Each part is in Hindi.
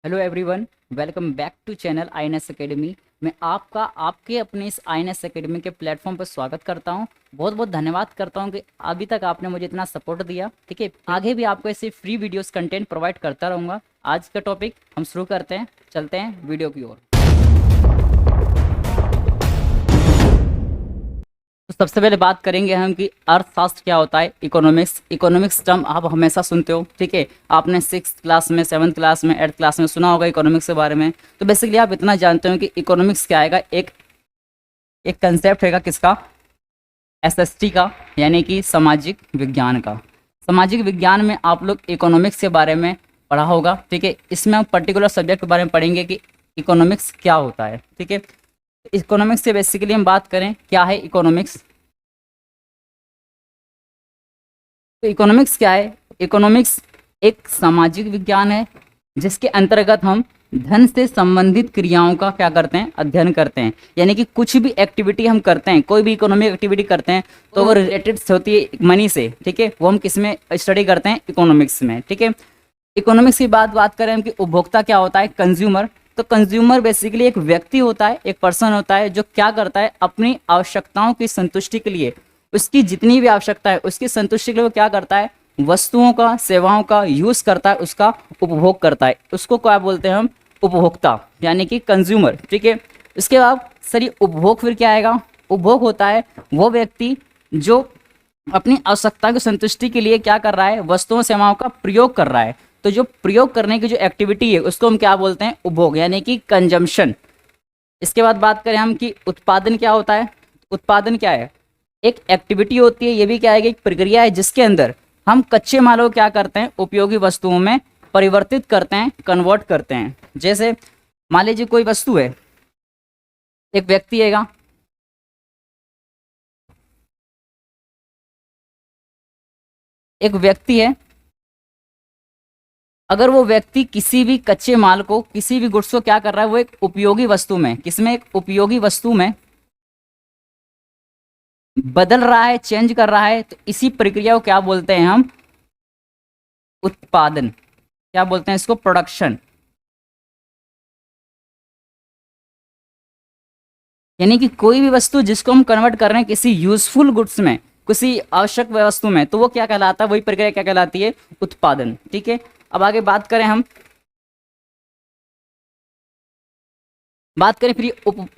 Hello everyone, welcome back to channel INS academy. मैं आपका आपके अपने इस आईएनएस एकेडमी के प्लेटफॉर्म पर स्वागत करता हूं। बहुत बहुत धन्यवाद करता हूं कि अभी तक आपने मुझे इतना सपोर्ट दिया। ठीक है, आगे भी आपको ऐसे फ्री वीडियोस कंटेंट प्रोवाइड करता रहूँगा। आज का टॉपिक हम शुरू करते हैं, चलते हैं वीडियो की ओर। तो सबसे पहले बात करेंगे हम कि अर्थशास्त्र क्या होता है। इकोनॉमिक्स इकोनॉमिक्स टर्म आप हमेशा सुनते हो। ठीक है, आपने 6th क्लास में, 7th क्लास में, 8th क्लास में सुना होगा इकोनॉमिक्स के बारे में। तो बेसिकली आप इतना जानते हो कि इकोनॉमिक्स क्या आएगा, एक एक कंसेप्ट है किसका, एसएसटी का, यानी कि सामाजिक विज्ञान का। सामाजिक विज्ञान में आप लोग इकोनॉमिक्स के बारे में पढ़ा होगा। ठीक है, इसमें हम पर्टिकुलर सब्जेक्ट के बारे में पढ़ेंगे कि इकोनॉमिक्स क्या होता है। ठीक है, इकोनॉमिक्स से बेसिकली हम बात करें क्या है इकोनॉमिक्स। तो इकोनॉमिक्स क्या है? इकोनॉमिक्स एक सामाजिक विज्ञान है जिसके अंतर्गत हम धन से संबंधित क्रियाओं का क्या करते हैं, अध्ययन करते हैं। यानी कि कुछ भी एक्टिविटी हम करते हैं, कोई भी इकोनॉमिक एक्टिविटी करते हैं तो वो रिलेटेड होती है मनी से। ठीक है, वो हम किस में स्टडी करते हैं, इकोनॉमिक्स में। ठीक है, इकोनॉमिक्स की बात करें हम कि उपभोक्ता क्या होता है, कंज्यूमर। तो कंज्यूमर बेसिकली एक व्यक्ति होता है, एक पर्सन होता है जो क्या करता है, अपनी आवश्यकताओं की संतुष्टि के लिए, उसकी जितनी भी आवश्यकता है उसकी संतुष्टि के लिए वो क्या करता है, वस्तुओं का, सेवाओं का यूज करता है, उसका उपभोग करता है। उसको क्या बोलते हैं हम, उपभोक्ता, यानी कि कंज्यूमर। ठीक है, इसके बाद सर ये उपभोग फिर क्या आएगा? उपभोग होता है वो व्यक्ति जो अपनी आवश्यकता की संतुष्टि के लिए क्या कर रहा है, वस्तुओं सेवाओं का प्रयोग कर रहा है। तो जो प्रयोग करने की जो एक्टिविटी है उसको हम क्या बोलते हैं, उपभोग, यानी कि कंजम्पशन। इसके बाद बात करें हम कि उत्पादन क्या होता है। उत्पादन क्या है? एक एक्टिविटी होती है, ये भी क्या है कि एक प्रक्रिया है जिसके अंदर हम कच्चे मालों को क्या करते हैं, उपयोगी वस्तुओं में परिवर्तित करते हैं, कन्वर्ट करते हैं। जैसे मान लीजिए कोई वस्तु है, एक व्यक्ति हैगा, एक व्यक्ति है, अगर वो व्यक्ति किसी भी कच्चे माल को, किसी भी गुड्स को क्या कर रहा है, वो एक उपयोगी वस्तु में, किसमें, एक उपयोगी वस्तु में बदल रहा है, चेंज कर रहा है, तो इसी प्रक्रिया को क्या बोलते हैं हम, उत्पादन। क्या बोलते हैं इसको, प्रोडक्शन। यानी कि कोई भी वस्तु जिसको हम कन्वर्ट कर रहे हैं किसी यूजफुल गुड्स में, किसी आवश्यक वस्तु में, तो वो क्या कहलाता है, वही प्रक्रिया क्या कहलाती है, उत्पादन। ठीक है, अब आगे बात करें हम, बात करें फिर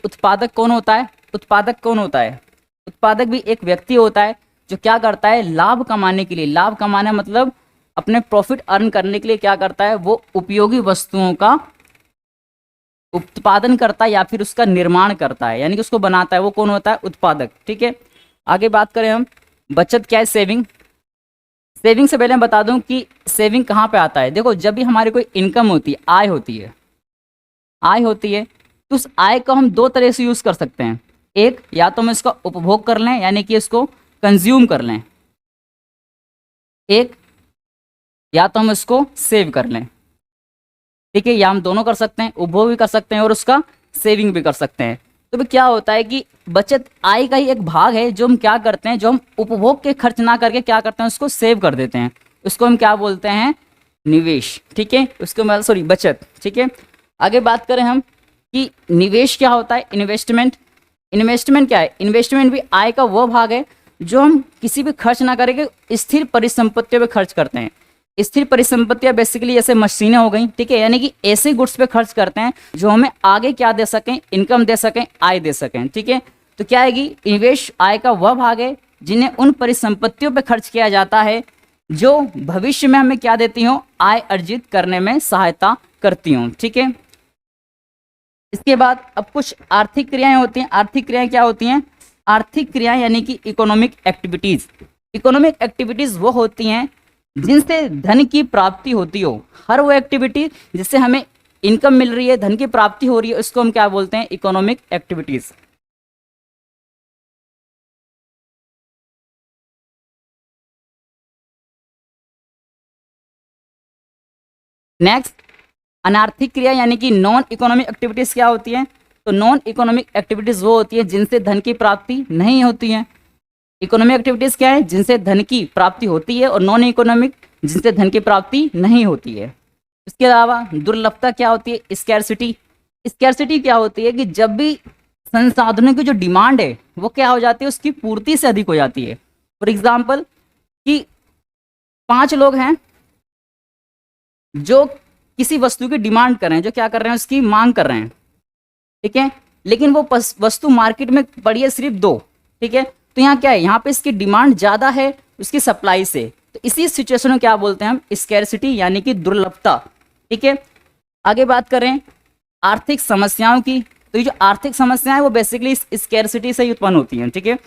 उत्पादक कौन होता है। उत्पादक कौन होता है? उत्पादक भी एक व्यक्ति होता है जो क्या करता है, लाभ कमाने के लिए, लाभ कमाना मतलब अपने प्रॉफिट अर्न करने के लिए क्या करता है, वो उपयोगी वस्तुओं का उत्पादन करता है या फिर उसका निर्माण करता है, यानी कि उसको बनाता है। वो कौन होता है, उत्पादक। ठीक है, आगे बात करें हम, बचत क्या है, सेविंग। सेविंग से पहले मैं बता दूं कि सेविंग कहाँ पे आता है। देखो, जब भी हमारी कोई इनकम होती है, आय होती है, आय होती है, तो उस आय को हम दो तरह से यूज कर सकते हैं। एक, या तो हम इसका उपभोग कर लें, यानी कि इसको कंज्यूम कर लें। एक, या तो हम इसको सेव कर लें। ठीक है, या हम दोनों कर सकते हैं, उपभोग भी कर सकते हैं और उसका सेविंग भी कर सकते हैं। तो क्या होता है कि बचत आय का ही एक भाग है जो हम क्या करते हैं, जो हम उपभोग के खर्च ना करके क्या करते हैं, उसको सेव कर देते हैं। उसको हम क्या बोलते हैं, निवेश। ठीक है, उसको मतलब सॉरी, बचत। ठीक है, आगे बात करें हम कि निवेश क्या होता है, इन्वेस्टमेंट। इन्वेस्टमेंट क्या है? इन्वेस्टमेंट भी आय का वो भाग है जो हम किसी भी खर्च ना करके स्थिर परिसंपत्तियों पे खर्च करते हैं। स्थिर परिसंपत्तियां बेसिकली जैसे मशीनें हो गई। ठीक है, यानी कि ऐसे गुड्स पे खर्च करते हैं जो हमें आगे क्या दे सकें, इनकम दे सकें, आय दे सकें। ठीक है, तो क्या आएगी, निवेश आय का वह भाग है जिन्हें उन परिसंपत्तियों पे खर्च किया जाता है जो भविष्य में हमें क्या देती हो, आय अर्जित करने में सहायता करती हूँ। ठीक है, इसके बाद अब कुछ आर्थिक क्रियाएं होती हैं। आर्थिक क्रियाएं क्या होती हैं? आर्थिक क्रियाएं यानी कि इकोनॉमिक एक्टिविटीज। इकोनॉमिक एक्टिविटीज वो होती हैं जिनसे धन की प्राप्ति होती हो। हर वो एक्टिविटी जिससे हमें इनकम मिल रही है, धन की प्राप्ति हो रही है, उसको हम क्या बोलते हैं, इकोनॉमिक एक्टिविटीज। नेक्स्ट, अनार्थिक क्रिया यानी कि नॉन इकोनॉमिक एक्टिविटीज क्या होती हैं? तो नॉन इकोनॉमिक एक्टिविटीज वो होती है जिनसे धन की प्राप्ति नहीं होती है। इकोनॉमिक एक्टिविटीज क्या है? जिनसे धन की प्राप्ति होती है, और नॉन इकोनॉमिक जिनसे धन की प्राप्ति नहीं होती है। इसके अलावा दुर्लभता क्या होती है? स्कैरसिटी। स्कैरसिटी क्या होती है कि जब भी संसाधनों की जो डिमांड है वो क्या हो जाती है, उसकी पूर्ति से अधिक हो जाती है। फॉर एग्जाम्पल कि 5 लोग हैं जो किसी वस्तु की डिमांड कर रहे हैं, जो क्या कर रहे हैं, उसकी मांग कर रहे हैं, ठीक है, लेकिन वो वस्तु मार्केट में पड़ी है सिर्फ 2, ठीक है। तो यहाँ क्या है, यहाँ पे इसकी डिमांड ज़्यादा है उसकी सप्लाई से, तो इसी सिचुएशन में क्या बोलते हैं हम? स्कैरसिटी, यानी कि दुर्लभता, ठीक है। आगे बात करें आर्थिक समस्याओं की, तो ये जो आर्थिक समस्याएं वो बेसिकली स्कैरसिटी से ही उत्पन्न होती हैं, ठीक है।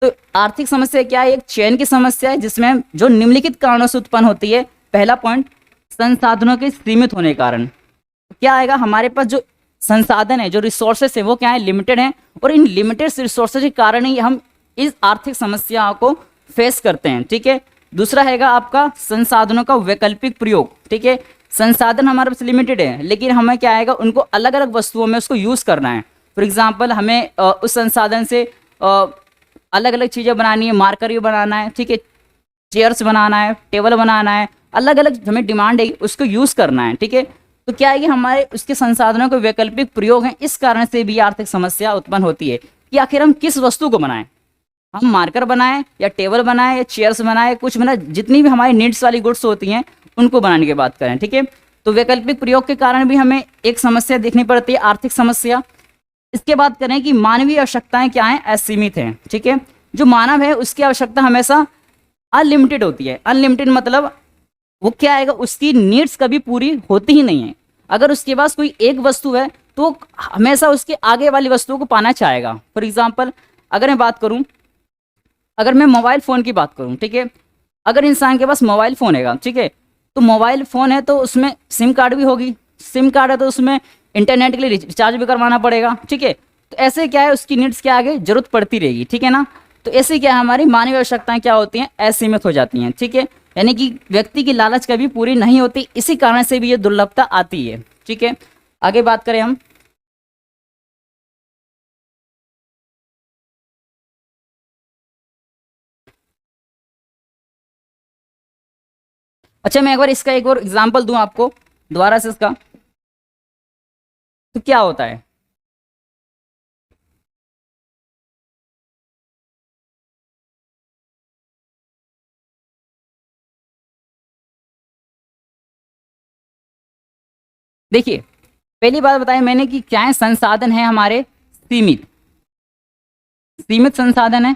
तो आर्थिक समस्या क्या है? एक चयन की समस्या है जिसमें जो निम्नलिखित कारणों से उत्पन्न होती है। पहला पॉइंट, संसाधनों के सीमित होने के कारण। क्या आएगा, हमारे पास जो संसाधन है, जो रिसोर्सेस है, वो क्या है? लिमिटेड हैं, और इन लिमिटेड रिसोर्सेज के कारण ही हम इस आर्थिक समस्याओं को फेस करते हैं, ठीक है। दूसरा हैगा आपका संसाधनों का वैकल्पिक प्रयोग, ठीक है। संसाधन हमारे पास लिमिटेड है, लेकिन हमें क्या आएगा, उनको अलग अलग वस्तुओं में उसको यूज़ करना है। फॉर एग्जाम्पल हमें उस संसाधन से अलग अलग चीज़ें बनानी है, मार्कर भी बनाना है, ठीक है, चेयर्स बनाना है, टेबल बनाना है, अलग अलग हमें डिमांड है, उसको यूज़ करना है, ठीक है। तो क्या है कि हमारे उसके संसाधनों के वैकल्पिक प्रयोग हैं, इस कारण से भी आर्थिक समस्या उत्पन्न होती है कि आखिर हम किस वस्तु को बनाएं, हम मार्कर बनाएं या टेबल बनाएं या चेयर्स बनाएं, कुछ बनाए, जितनी भी हमारी नीड्स वाली गुड्स होती हैं उनको बनाने की बात करें, ठीक है। तो वैकल्पिक प्रयोग के कारण भी हमें एक समस्या देखनी पड़ती है, आर्थिक समस्या। इसके बाद करें कि मानवीय आवश्यकताएं क्या हैं? असीमित हैं, ठीक है। जो मानव है उसकी आवश्यकता हमेशा अनलिमिटेड होती है। अनलिमिटेड मतलब वो क्या आएगा, उसकी नीड्स कभी पूरी होती ही नहीं है। अगर उसके पास कोई एक वस्तु है तो हमेशा उसके आगे वाली वस्तुओं को पाना चाहेगा। फॉर एग्जाम्पल अगर मैं बात करूं, अगर मैं मोबाइल फ़ोन की बात करूं, ठीक है, अगर इंसान के पास मोबाइल फ़ोन है, ठीक है, तो मोबाइल फ़ोन है तो उसमें सिम कार्ड भी होगी, सिम कार्ड है तो उसमें इंटरनेट के लिए रिचार्ज भी करवाना पड़ेगा, ठीक है। तो ऐसे क्या है, उसकी नीड्स क्या आगे जरूरत पड़ती रहेगी, ठीक है ना। तो ऐसे क्या है, हमारी मानवीय आवश्यकताएं क्या होती हैं? असीमित हो जाती हैं, ठीक है। यानी कि व्यक्ति की लालच कभी पूरी नहीं होती, इसी कारण से भी ये दुर्लभता आती है, ठीक है। आगे बात करें हम, अच्छा मैं एक बार इसका एक और एग्जांपल दूं आपको दोबारा से इसका, तो क्या होता है, देखिए पहली बात बताई मैंने कि क्या है, संसाधन है हमारे सीमित, सीमित संसाधन है।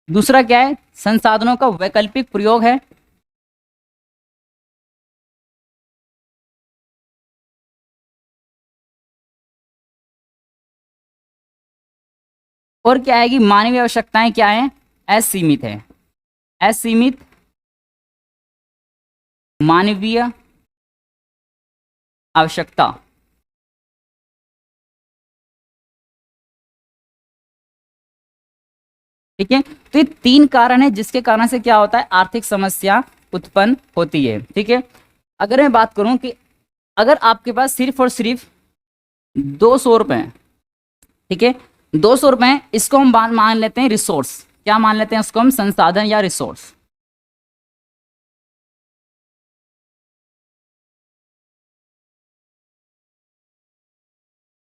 दूसरा क्या है, संसाधनों का वैकल्पिक प्रयोग है। और क्या है कि मानवीय आवश्यकताएं क्या है, असीमित है। असीमित मानवीय आवश्यकता, ठीक है। तो ये 3 कारण है जिसके कारण से क्या होता है, आर्थिक समस्या उत्पन्न होती है, ठीक है। अगर मैं बात करूं कि अगर आपके पास सिर्फ और सिर्फ 200 रुपए हैं, ठीक है, 200 रुपए हैं, इसको हम मान लेते हैं रिसोर्स। क्या मान लेते हैं उसको हम? संसाधन या रिसोर्स,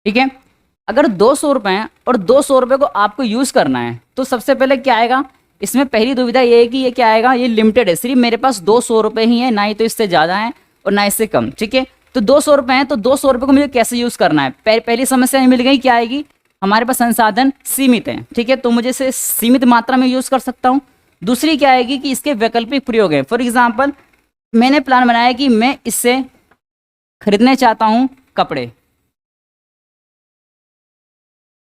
ठीक है। अगर 200 रुपए हैं और 200 रुपए को आपको यूज करना है, तो सबसे पहले क्या आएगा, इसमें पहली दुविधा ये है कि ये क्या आएगा, ये लिमिटेड है, सिर्फ मेरे पास 200 रुपए ही है, ना ही तो इससे ज़्यादा है और ना इससे कम, ठीक है। तो 200 रुपए हैं, तो 200 रुपए को मुझे कैसे यूज़ करना है? पहली समस्या मिल गई, क्या आएगी, हमारे पास संसाधन सीमित हैं, ठीक है, तो मुझे इसे सीमित मात्रा में यूज़ कर सकता हूँ। दूसरी क्या आएगी कि इसके वैकल्पिक प्रयोग है। फॉर एग्जाम्पल मैंने प्लान बनाया कि मैं इससे खरीदने चाहता हूँ कपड़े,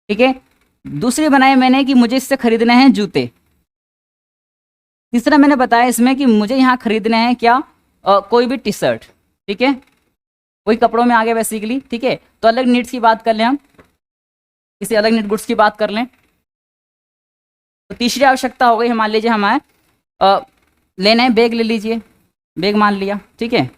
ठीक है। दूसरी बनाई मैंने कि मुझे इससे खरीदने हैं जूते। तीसरा मैंने बताया इसमें कि मुझे यहाँ खरीदने हैं क्या, कोई भी टी शर्ट, ठीक है, वही कपड़ों में आ गए बेसिकली, ठीक है। तो अलग नीड्स की बात कर लें हम, किसी अलग नीड गुड्स की बात कर लें, तो तीसरी आवश्यकता हो गई, मान लीजिए हमारे लेना है बैग, ले लीजिए बैग मान लिया, ठीक है,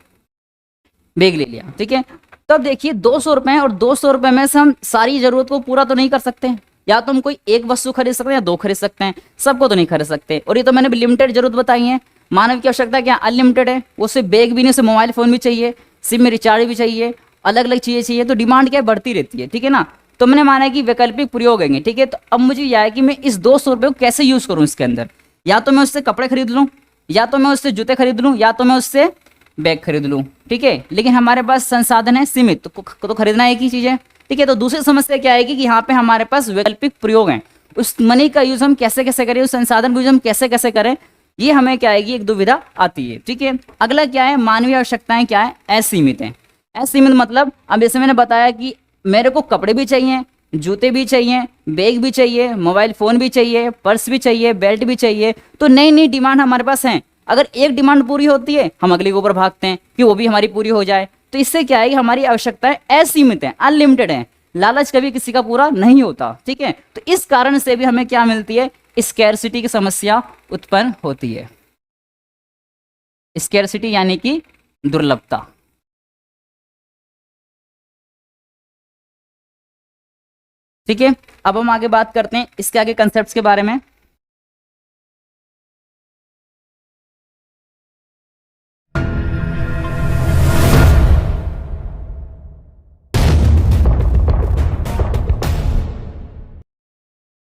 बैग ले लिया, ठीक है। तब देखिए 200 रुपए हैं और 200 रुपए में से हम सारी ज़रूरत को पूरा तो नहीं कर सकते, या तो हम कोई एक वस्तु खरीद सकते हैं या दो खरीद सकते हैं, सबको तो नहीं खरीद सकते। और ये तो मैंने लिमिटेड जरूरत बताई है। मानव की आवश्यकता क्या अनलिमिटेड है, उसे बैग भी नहीं, उसे मोबाइल फ़ोन भी चाहिए, सिम में रिचार्ज भी चाहिए, अलग अलग चीज़ें चाहिए, तो डिमांड क्या है बढ़ती रहती है, ठीक है ना। तो मैंने माना है कि वैकल्पिक प्रयोग है, ठीक है। तो अब मुझे यह है कि मैं इस 200 रुपये को कैसे यूज़ करूँ इसके अंदर, या तो मैं उससे कपड़े खरीद लूँ, या तो मैं उससे जूते खरीद लूँ, या तो मैं उससे बैग खरीद लूँ, ठीक है। लेकिन हमारे पास संसाधन है सीमित, तो खरीदना एक ही चीज़ है, ठीक है। तो दूसरी समस्या क्या आएगी कि यहाँ पे हमारे पास वैकल्पिक प्रयोग हैं, उस मनी का यूज़ हम कैसे कैसे करें, उस संसाधन का यूज़ हम कैसे कैसे करें, ये हमें क्या आएगी, एक दुविधा आती है, ठीक है। अगला क्या है, मानवीय आवश्यकताएं क्या है, असीमित हैं। असीमित मतलब अब जैसे मैंने बताया कि मेरे को कपड़े भी चाहिए, जूते भी चाहिए, बैग भी चाहिए, मोबाइल फ़ोन भी चाहिए, पर्स भी चाहिए, बेल्ट भी चाहिए, तो नई नई डिमांड हमारे पास हैं। अगर एक डिमांड पूरी होती है हम अगले के ऊपर भागते हैं कि वो भी हमारी पूरी हो जाए। तो इससे क्या है कि हमारी आवश्यकताएं असीमित हैं, अनलिमिटेड हैं, लालच कभी किसी का पूरा नहीं होता, ठीक है। तो इस कारण से भी हमें क्या मिलती है, स्कैरसिटी की समस्या उत्पन्न होती है। स्कैरसिटी यानी कि दुर्लभता। ठीक है, अब हम आगे बात करते हैं इसके आगे कंसेप्ट्स के बारे में।